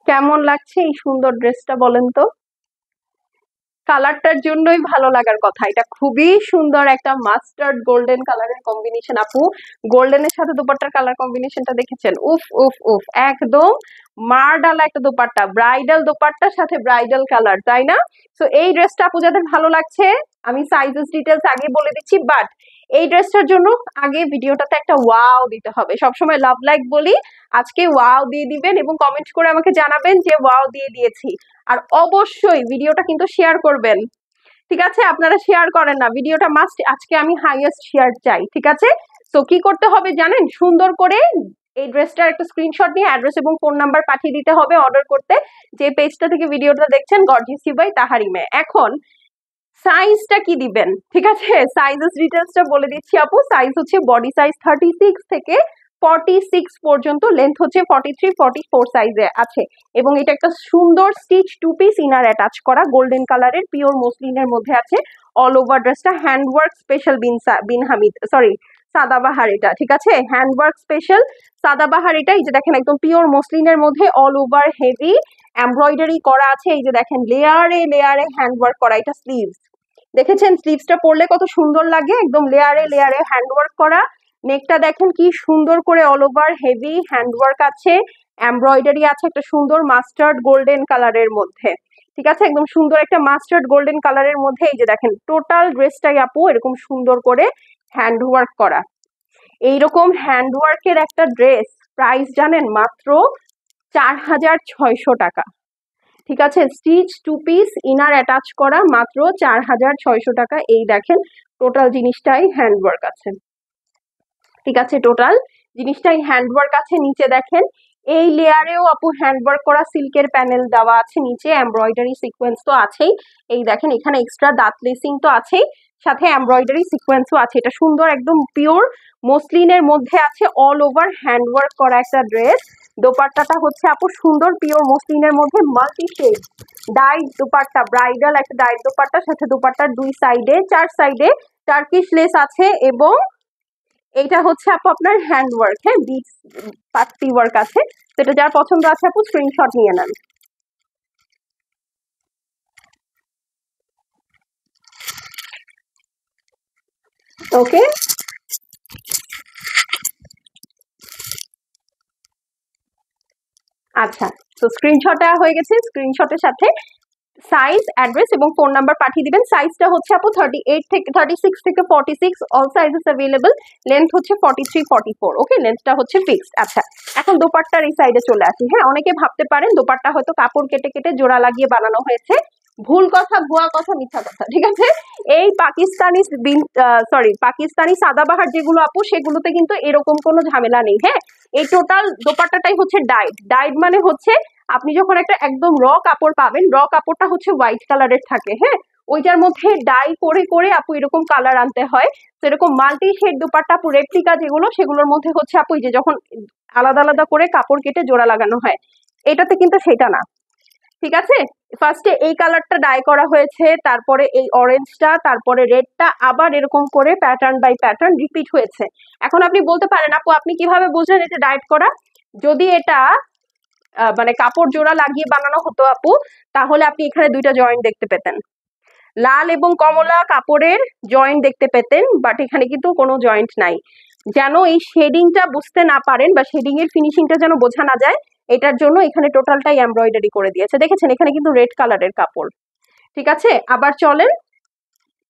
কেমন লাগছে এই সুন্দর ড্রেসটা বলেন তো? কালারটার জন্যই ভালো লাগার কথা। এটা খুবই সুন্দর একটা মাস্টার্ড গোল্ডেন কালারের কম্বিনেশন আপু। গোল্ডেনের সাথে দোপাট্টার কালার কম্বিনেশনটা দেখেছেন? উফ উফ উফ, একদম মারডালা একটা দোপাট্টা, ব্রাইডাল দোপাট্টার সাথে ব্রাইডাল কালার, তাই না? তো এই ড্রেসটা আপু যাদের ভালো লাগছে, আমি সাইজেস ডিটেলস আগে বলে দিচ্ছি, বাট এই ড্রেসটার জন্য আগে ভিডিওটাতে একটা ওয়াও দিতে হবে। সবসময় লাভ লাইক বলি, আজকে ওয়াও দিয়ে দিবেন এবং কমেন্ট করে আমাকে জানাবেন যে ওয়াও দিয়ে দিয়েছি। আর অবশ্যই ভিডিওটা কিন্তু শেয়ার করবেন, ঠিক আছে? আপনারা শেয়ার করেন না, ভিডিওটা মাস্ট, আজকে আমি হাইয়েস্ট শেয়ার চাই, ঠিক আছে? তো কি করতে হবে জানেন? সুন্দর করে এই ড্রেসটার একটা স্ক্রিনশট নিয়ে অ্যাড্রেস এবং ফোন নাম্বার পাঠিয়ে দিতে হবে অর্ডার করতে, যে পেজটা থেকে ভিডিওটা দেখছেন, গর্জিয়াসি বাই তাহারিমে। এখন সাইজটা কি দিবেন, ঠিক আছে? সাইজেস ডিটেলসটা বলে দিচ্ছি আপু। সাইজ হচ্ছে বডি সাইজ 36 থেকে 46 পর্যন্ত, লেন্থ হচ্ছে 43 44 সাইজে আছে, এবং এটা একটা সুন্দর stitch two piece inner attach করা গোল্ডেন কালারের পিওর মসলিনের মধ্যে আছে। অল ওভার ড্রেসটা handwork special Bin Hamid, sorry Sadabahar, এটা ঠিক আছে, হ্যান্ডওয়ার্ক স্পেশাল সাদাবাহার। এটা এই যে দেখেন একদম পিওর মসলিনের মধ্যে অল ওভার হেভি এমব্রয়ডারি করা আছে। এই যে দেখেন লেয়ারে লেয়ারে হ্যান্ডওয়ার্ক করা। এটা স্লিভস, দেখেছেন স্লিভসটা পরলে কত সুন্দর লাগে, একদম লেয়ারে লেয়ারে হ্যান্ডওয়ার্ক করা। নেকটা দেখেন কি সুন্দর করে অল ওভার হেভি হ্যান্ডওয়ার্ক আছে, এমব্রয়ডারি আছে একটা সুন্দর মাস্টার্ড গোল্ডেন কালারের মধ্যে, ঠিক আছে, একদম সুন্দর একটা মাস্টার্ড গোল্ডেন কালারের মধ্যে। এই যে দেখেন টোটাল ড্রেসটাই আপু এরকম সুন্দর করে হ্যান্ডওয়ার্ক করা। এইরকম হ্যান্ডওয়ার্কের একটা ড্রেস প্রাইস জানেন? মাত্র 4600 টাকা, ঠিক আছে? Stitch two piece inner attach করা, মাত্র 4600 টাকা। এই দেখেন টোটাল জিনিসটাই হ্যান্ডওয়ার্ক আছে, ঠিক আছে, টোটাল জিনিসটাই হ্যান্ডওয়ার্ক আছে। নিচে দেখেন এই লেয়ারেও আপু হ্যান্ডওয়ার্ক করা সিল্কের প্যানেল দেওয়া আছে, নিচে এমব্রয়ডারি সিকোয়েন্স তো আছেই। এই দেখেন এখানে এক্সট্রা দাঁত লেসিং তো আছেই, সাথে এমব্রয়ডারি সিকোয়েন্সও আছে। এটা সুন্দর একদম পিওর মসলিনের মধ্যে আছে, অল ওভার হ্যান্ডওয়ার্ক করা একটা ড্রেস। দোপাট্টাটা হচ্ছে আপু সুন্দর পিওর মসলিনের মধ্যে মাল্টি শেড ডাইট দোপাট্টা, ব্রাইডাল একটা ডাইট দোপাট্টা, সাথে দোপাট্টার দুই সাইডে, চার সাইডে টার্কিশ লেস আছে, এবং এটা হচ্ছে আপু আপনার হ্যান্ডওয়ার্ক, হ্যাঁ, বিটস পাত্তি ওয়ার্ক আছে। তো এটা যার পছন্দ আছে আপু স্ক্রিনশট নিয়ে নেন। ওকে, আচ্ছা, তো স্ক্রিনশটটা হয়ে গেছে। স্ক্রিনশটের সাথে সাইজ, অ্যাড্রেস এবং ফোন নাম্বার পাঠিয়ে দিবেন। সাইজটা হচ্ছে আপু 38 থেকে 36 থেকে 46, অল সাইজেস অ্যাভেলেবল। লেন্থ হচ্ছে 43 44, ওকে, লেন্থটা হচ্ছে ফিক্সড। আচ্ছা, এখন দোপাট্টার এই সাইডে চলে আসি। হ্যাঁ, অনেকে ভাবতে পারেন দোপাট্টা হয়তো কাপড় কেটে কেটে জোড়া লাগিয়ে বানানো হয়েছে। ভুল কথা, ভুয়া কথা, মিথ্যা কথা, ঠিক আছে? এই পাকিস্তানি পাকিস্তানি সাদাবাহার যেগুলো আপু, সেগুলোতে কিন্তু এরকম কোনো ঝামেলা নেই। হ্যাঁ, এই টোটাল দোপাট্টাটাই হচ্ছে ডাইড। ডাইড মানে হচ্ছে আপনি যখন একটা একদম র কাপড় পাবেন, র কাপড়টা হচ্ছে হোয়াইট কালারের থাকে, হ্যাঁ, ওইটার মধ্যে ডাই করে করে আপু এরকম কালার আনতে হয়। তো এরকম মাল্টি শেড দোপাট্টা আপু রেপ্লিকা যেগুলো, সেগুলোর মধ্যে হচ্ছে আপু যে যখন আলাদা আলাদা করে কাপড় কেটে জোড়া লাগানো হয়, এটাতে কিন্তু সেটা না, ঠিক আছে? ফার্স্টে এই কালারটা ডাই করা হয়েছে, তারপরে এই অরেঞ্জটা, তারপরে রেডটা, আবার এরকম করে প্যাটার্ন বাই প্যাটার্ন রিপিট হয়েছে। এখন আপনি বলতে পারেন আপু আপনি কিভাবে বুঝলেন এটা ডাইট করা? যদি এটা মানে কাপড় জোড়া লাগিয়ে বানানো হতো আপু, তাহলে আপনি এখানে দুইটা জয়েন্ট দেখতে পেতেন, লাল এবং কমলা কাপড়ের জয়েন্ট দেখতে পেতেন, বাট এখানে কিন্তু কোনো জয়েন্ট নাই। যেন এই শেডিংটা বুঝতে না পারেন বা শেডিং এর ফিনিশিংটা যেন বোঝা না যায়, এটার জন্য এখানে টোটালটাই এমব্রয়ডারি করে দিয়েছে। দেখেছেন এখানে কিন্তু রেড কালারের কাপড়, ঠিক আছে? আবার চলেন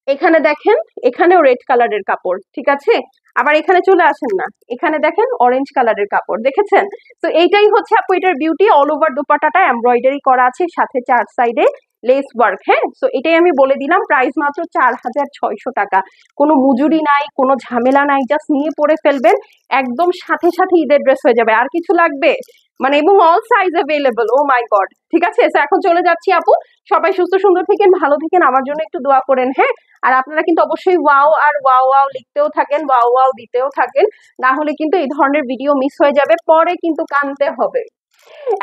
এখানে দেখেন, এখানেও রেড কালারের কাপড়, ঠিক আছে? আবার এখানে চলে আসেন না, এখানে দেখেন অরেঞ্জ কালারের কাপড়, দেখেছেন? তো এইটাই হচ্ছে আপু এটার বিউটি। অল ওভার দোপাট্টাটা এমব্রয়ডারি করা আছে, সাথে চার সাইডে লেস ওয়ার্ক। হ্যাঁ, তো এটাই আমি বলে দিলাম, প্রাইস মাত্র 4600 টাকা। কোনো মজুরি নাই, কোনো ঝামেলা নাই, জাস্ট নিয়ে পরে ফেলবেন, একদম সাথে সাথে ঈদের ড্রেস হয়ে যাবে। আর কিছু লাগবে মানে, এবং অল সাইজ অ্যাভেলেবল। ও মাই গড, ঠিক আছে? তো এখন চলে যাচ্ছি আপু, সবাই সুস্থ সুন্দর থাকেন, ভালো থাকেন, আমার জন্য একটু দোয়া করেন, হ্যাঁ? আর আপনারা কিন্তু অবশ্যই ওয়াও আর ওয়াও ওয়াও লিখতেও থাকেন, ওয়াও ওয়াও দিতেও থাকেন, না হলে কিন্তু এই ধরনের ভিডিও মিস হয়ে যাবে, পরে কিন্তু কানতে হবে।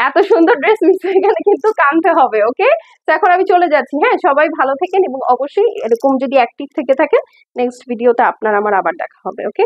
এত সুন্দর ড্রেস মিস হয়ে গেলে কিন্তু কানতে হবে, ওকে? তো এখন আমি চলে যাচ্ছি। হ্যাঁ, সবাই ভালো থাকেন এবং অবশ্যই এরকম যদি অ্যাক্টিভ থেকে থাকেন, নেক্সট ভিডিওতে আপনার আমার আবার দেখা হবে, ওকে?